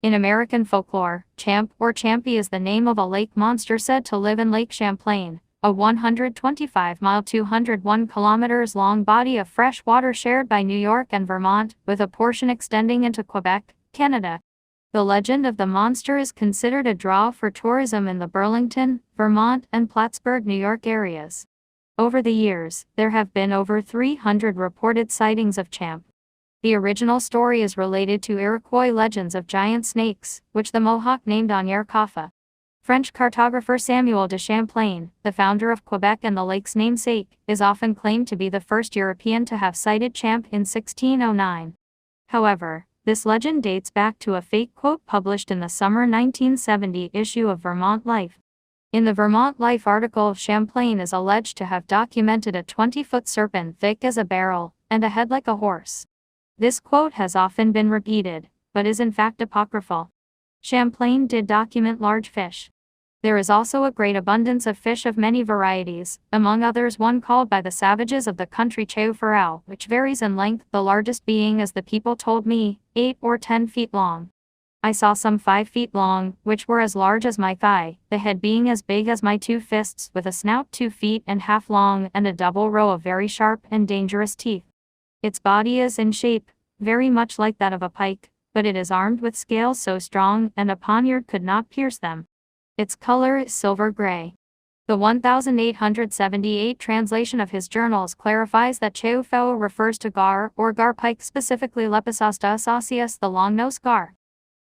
In American folklore, Champ or Champy is the name of a lake monster said to live in Lake Champlain, a 125-mile (201 kilometers) long body of fresh water shared by New York and Vermont, with a portion extending into Quebec, Canada. The legend of the monster is considered a draw for tourism in the Burlington, Vermont, and Plattsburgh, New York areas. Over the years, there have been over 300 reported sightings of Champ. The original story is related to Iroquois legends of giant snakes, which the Mohawk named Onierkafa. French cartographer Samuel de Champlain, the founder of Quebec and the lake's namesake, is often claimed to be the first European to have sighted Champ in 1609. However, this legend dates back to a fake quote published in the summer 1970 issue of Vermont Life. In the Vermont Life article, Champlain is alleged to have documented a 20-foot serpent thick as a barrel, and a head like a horse. This quote has often been repeated, but is in fact apocryphal. Champlain did document large fish. There is also a great abundance of fish of many varieties, among others one called by the savages of the country cheu-farau, which varies in length, the largest being, as the people told me, 8 or 10 feet long. I saw some 5 feet long, which were as large as my thigh, the head being as big as my 2 fists, with a snout 2 feet and half long and a double row of very sharp and dangerous teeth. Its body is in shape very much like that of a pike, but it is armed with scales so strong and a poniard could not pierce them. Its color is silver-gray. The 1878 translation of his journals clarifies that cheu-farau refers to gar or gar pike, specifically Lepisosta osseus, the long-nosed gar.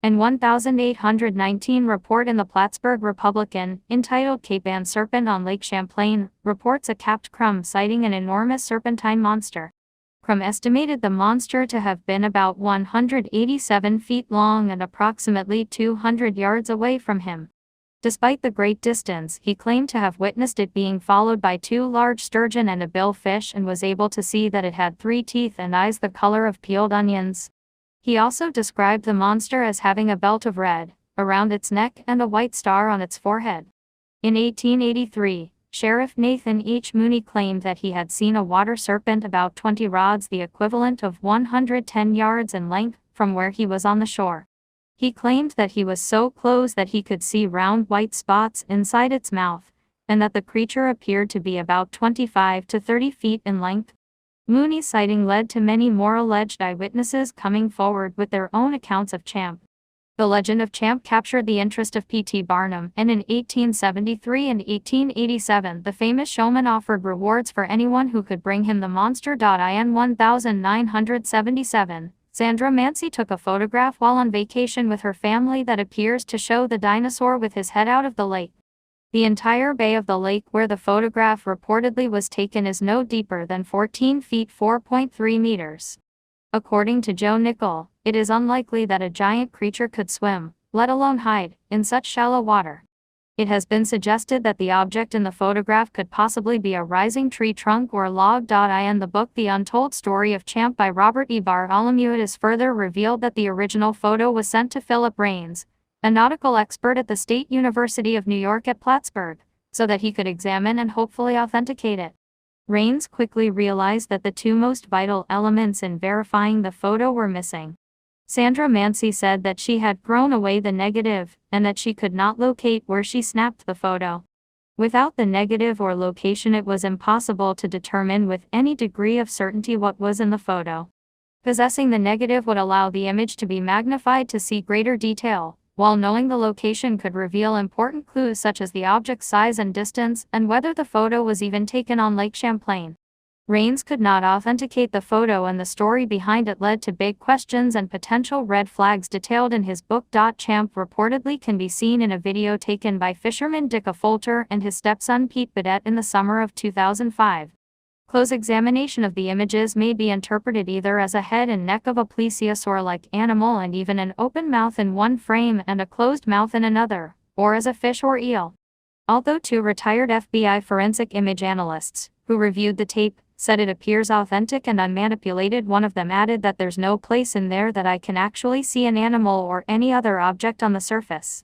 An 1819 report in the Plattsburgh Republican, entitled Cape Ann Serpent on Lake Champlain, reports a Capt. Crum sighting an enormous serpentine monster. Crum estimated the monster to have been about 187 feet long and approximately 200 yards away from him. Despite the great distance, he claimed to have witnessed it being followed by 2 large sturgeon and a billfish, and was able to see that it had 3 teeth and eyes the color of peeled onions. He also described the monster as having a belt of red around its neck and a white star on its forehead. In 1883, Sheriff Nathan H. Mooney claimed that he had seen a water serpent about 20 rods, the equivalent of 110 yards in length, from where he was on the shore. He claimed that he was so close that he could see round white spots inside its mouth, and that the creature appeared to be about 25 to 30 feet in length. Mooney's sighting led to many more alleged eyewitnesses coming forward with their own accounts of Champ. The legend of Champ captured the interest of P.T. Barnum, and in 1873 and 1887 the famous showman offered rewards for anyone who could bring him the monster. In 1977, Sandra Mancy took a photograph while on vacation with her family that appears to show the dinosaur with his head out of the lake. The entire bay of the lake where the photograph reportedly was taken is no deeper than 14 feet (4.3 meters). According to Joe Nickel, it is unlikely that a giant creature could swim, let alone hide, in such shallow water. It has been suggested that the object in the photograph could possibly be a rising tree trunk or log. In the book The Untold Story of Champ by Robert E. Bartholomew, it is further revealed that the original photo was sent to Philip Raines, a nautical expert at the State University of New York at Plattsburgh, so that he could examine and hopefully authenticate it. Raines quickly realized that the 2 most vital elements in verifying the photo were missing. Sandra Mancy said that she had thrown away the negative, and that she could not locate where she snapped the photo. Without the negative or location, it was impossible to determine with any degree of certainty what was in the photo. Possessing the negative would allow the image to be magnified to see greater detail, while knowing the location could reveal important clues such as the object's size and distance, and whether the photo was even taken on Lake Champlain. Raines could not authenticate the photo, and the story behind it led to big questions and potential red flags detailed in his book. Champ reportedly can be seen in a video taken by fisherman Dick Folter and his stepson Pete Bidet in the summer of 2005. Close examination of the images may be interpreted either as a head and neck of a plesiosaur-like animal and even an open mouth in one frame and a closed mouth in another, or as a fish or eel. Although 2 retired FBI forensic image analysts, who reviewed the tape, said it appears authentic and unmanipulated, one of them added that there's no place in there that I can actually see an animal or any other object on the surface.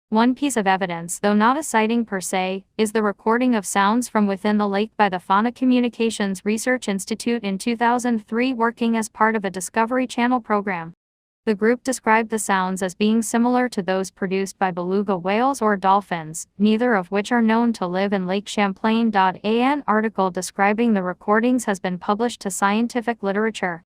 One piece of evidence, though not a sighting per se, is the recording of sounds from within the lake by the Fauna Communications Research Institute in 2003, working as part of a Discovery Channel program. The group described the sounds as being similar to those produced by beluga whales or dolphins, neither of which are known to live in Lake Champlain. An article describing the recordings has been published to scientific literature.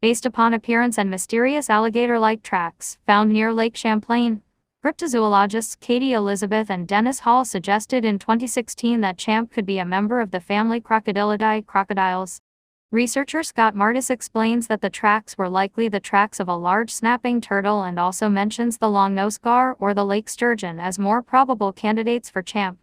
Based upon appearance and mysterious alligator-like tracks found near Lake Champlain, cryptozoologists Katie Elizabeth and Dennis Hall suggested in 2016 that Champ could be a member of the family Crocodilidae crocodiles. Researcher Scott Martis explains that the tracks were likely the tracks of a large snapping turtle and also mentions the long-nosed gar or the lake sturgeon as more probable candidates for Champ.